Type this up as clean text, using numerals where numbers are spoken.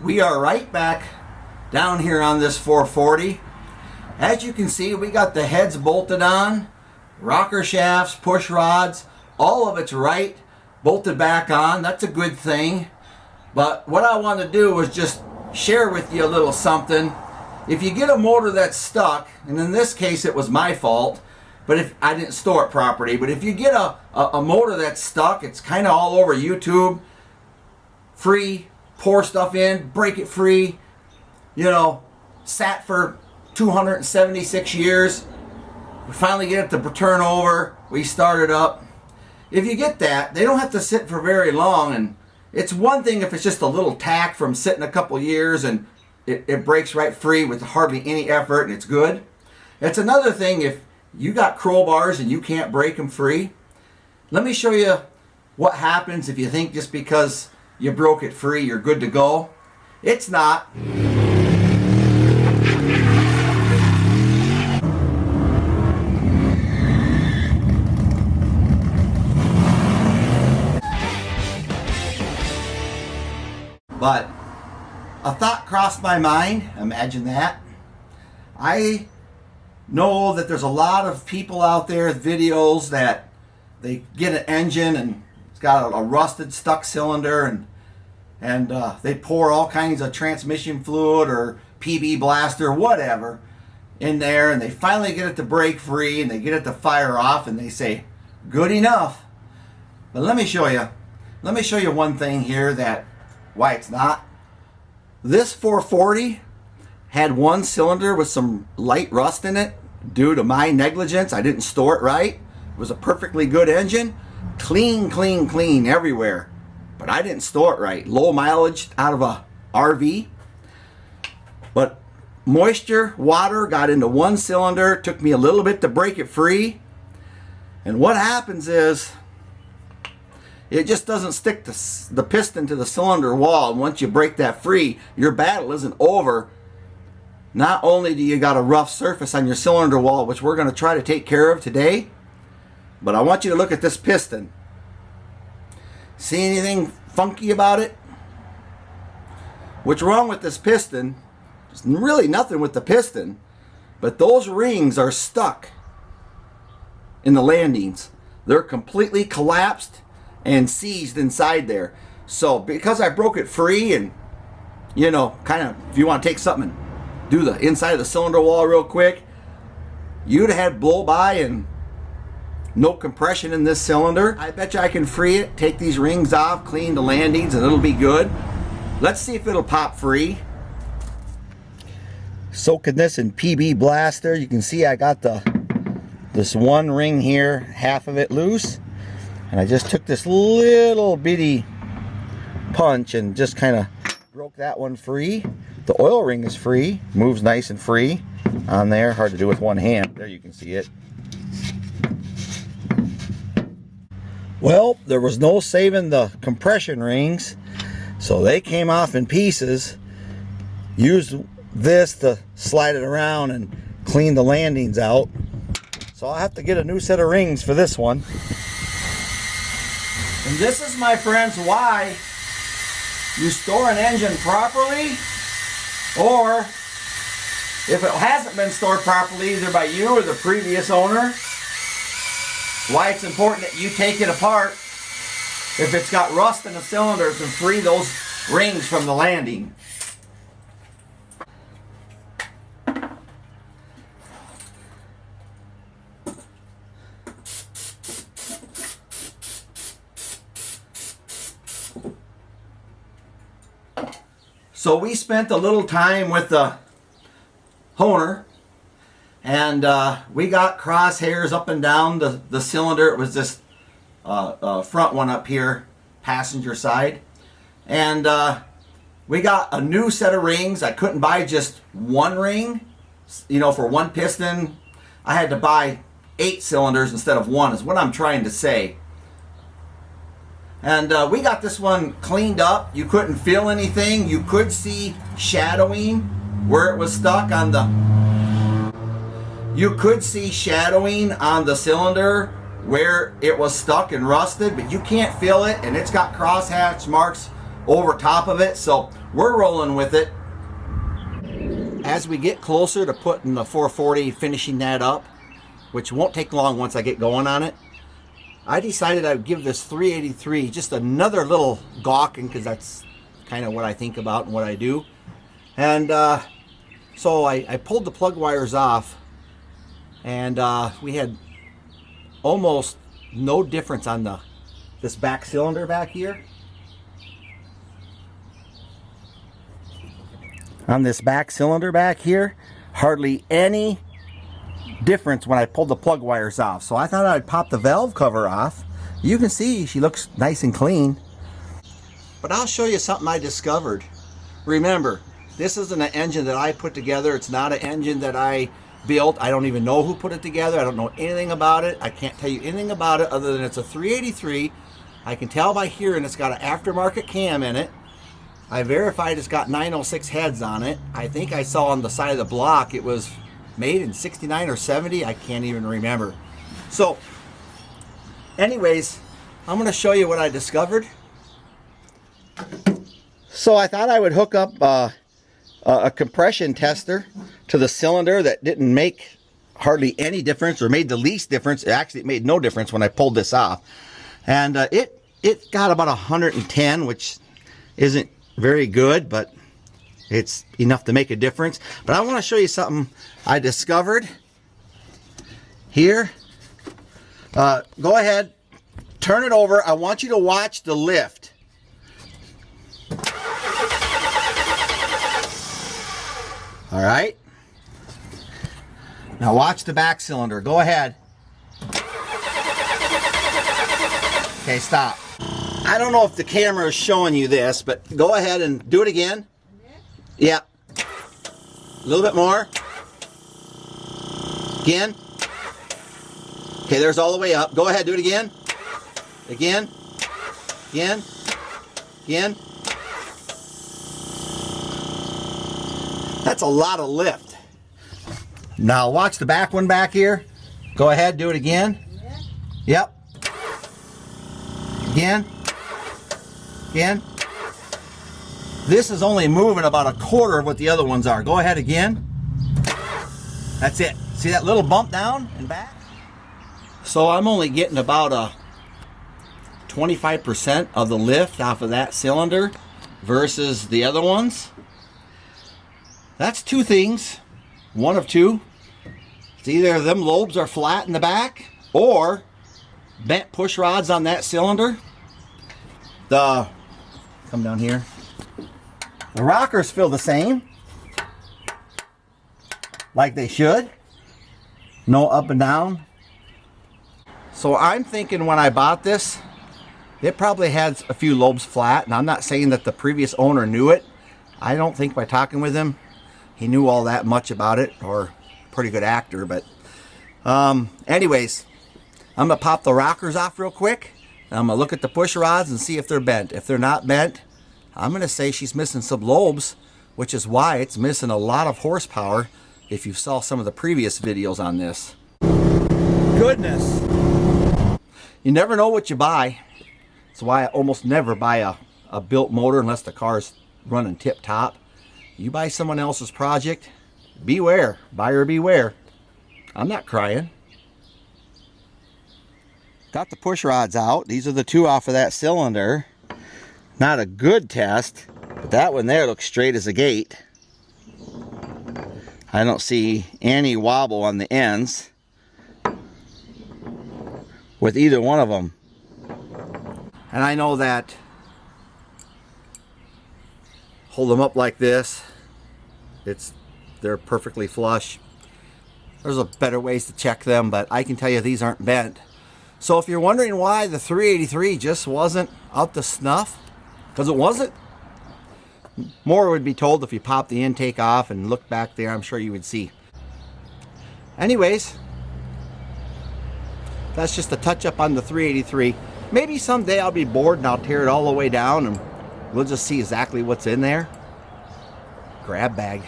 We are right back down here on this 440. As you can see, we got the heads bolted on, rocker shafts, push rods, all of it's right, bolted back on. That's a good thing. But what I want to do is just share with you a little something. If you get a motor that's stuck, and in this case it was my fault, but if I didn't store it properly, but if you get a motor that's stuck, it's kind of all over YouTube, free, pour stuff in, break it free, you know, sat for 276 years, we finally get it to turn over, we start it up. If you get that, they don't have to sit for very long, and it's one thing if it's just a little tack from sitting a couple years and it breaks right free with hardly any effort and it's good. It's another thing if you got crowbars and you can't break them free. Let me show you what happens if you think just because you broke it free you're good to go. It's not. But a thought crossed my mind. Imagine that. I know that there's a lot of people out there with videos that they get an engine and it's got a rusted stuck cylinder and they pour all kinds of transmission fluid or PB blaster, whatever, in there, and they finally get it to break free and they get it to fire off and they say, good enough. But let me show you. Let me show you one thing here that why it's not. This 440 had one cylinder with some light rust in it due to my negligence. I didn't store it right. It was a perfectly good engine. Clean, clean, clean everywhere. But I didn't store it right. Low mileage out of a RV. But moisture, water got into one cylinder. It took me a little bit to break it free. And what happens is it just doesn't stick the piston to the cylinder wall. And once you break that free, your battle isn't over. Not only do you got a rough surface on your cylinder wall, which we're going to try to take care of today, but I want you to look at this piston. See anything funky about it? What's wrong with this piston? There's really nothing with the piston, but those rings are stuck in the landings. They're completely collapsed and seized inside there. So because I broke it free and, you know, kind of, if you want to take something and do the inside of the cylinder wall real quick, you'd have had blow by and no compression in this cylinder. I bet you I can free it, take these rings off, clean the landings, and it'll be good. Let's see if it'll pop free. Soaking this in PB blaster. You can see I got this one ring here, half of it loose. And I just took this little bitty punch and just kind of broke that one free. The oil ring is free, moves nice and free on there. Hard to do with one hand. There you can see it. Well, there was no saving the compression rings, so they came off in pieces. Used this to slide it around and clean the landings out. So I'll have to get a new set of rings for this one. And this is, my friends, why you store an engine properly, or if it hasn't been stored properly either by you or the previous owner, why it's important that you take it apart if it's got rust in the cylinders and free those rings from the landing. So we spent a little time with the owner, and we got crosshairs up and down the cylinder. It was this front one up here, passenger side. And we got a new set of rings. I couldn't buy just one ring, you know, for one piston. I had to buy 8 cylinders instead of one, is what I'm trying to say. And we got this one cleaned up. You couldn't feel anything. You could see shadowing where it was stuck on the... You could see shadowing on the cylinder where it was stuck and rusted, but you can't feel it, and it's got crosshatch marks over top of it. So we're rolling with it. As we get closer to putting the 440, finishing that up, which won't take long once I get going on it, I decided I would give this 383 just another little gawking, because that's kind of what I think about and what I do. And so I pulled the plug wires off, and we had almost no difference on this back cylinder back here. On this back cylinder back here, hardly any difference when I pulled the plug wires off. So I thought I'd pop the valve cover off. You can see she looks nice and clean. But I'll show you something I discovered. Remember, this isn't an engine that I put together. It's not an engine that I built. I don't even know who put it together. I don't know anything about it. I can't tell you anything about it other than it's a 383. I can tell by hearing it's got an aftermarket cam in it. I verified it's got 906 heads on it. I think I saw on the side of the block it was made in 69 or 70. I can't even remember. So anyways, I'm going to show you what I discovered. So I thought I would hook up a compression tester to the cylinder that didn't make hardly any difference, or made the least difference. Actually, it made no difference when I pulled this off. And it got about 110, which isn't very good, but it's enough to make a difference. But I want to show you something I discovered here. Go ahead, turn it over. I want you to watch the lift. All right. Now watch the back cylinder. Go ahead. Okay, stop. I don't know if the camera is showing you this, but go ahead and do it again. Yeah. A little bit more. Again. Okay, there's all the way up. Go ahead, do it again. Again. Again. Again. That's a lot of lift. Now watch the back one back here. Go ahead, do it again. Yep. Again. Again. This is only moving about a quarter of what the other ones are. Go ahead again. That's it. See that little bump down and back? So I'm only getting about a 25% of the lift off of that cylinder versus the other ones. That's two things. One of two. It's either them lobes are flat in the back, or bent push rods on that cylinder. Come down here. The rockers feel the same, like they should. No up and down. So I'm thinking when I bought this, it probably had a few lobes flat, and I'm not saying that the previous owner knew it. I don't think by talking with him he knew all that much about it, or pretty good actor. But anyways, I'm gonna pop the rockers off real quick, and I'm gonna look at the push rods and see if they're bent. If they're not bent, I'm gonna say she's missing some lobes, which is why it's missing a lot of horsepower if you saw some of the previous videos on this. Goodness, you never know what you buy. That's why I almost never buy a built motor unless the car's running tip top. You buy someone else's project, beware, buyer beware. I'm not crying. Got the push rods out. These are the two off of that cylinder. Not a good test, but that one there looks straight as a gate. I don't see any wobble on the ends with either one of them. And I know that hold them up like this, they're perfectly flush. There's a better ways to check them, but I can tell you these aren't bent. So if you're wondering why the 383 just wasn't up to snuff, because it wasn't. More would be told if you pop the intake off and look back there. I'm sure you would see. Anyways, that's just a touch up on the 383. Maybe someday I'll be bored and I'll tear it all the way down and we'll just see exactly what's in there. Grab bag.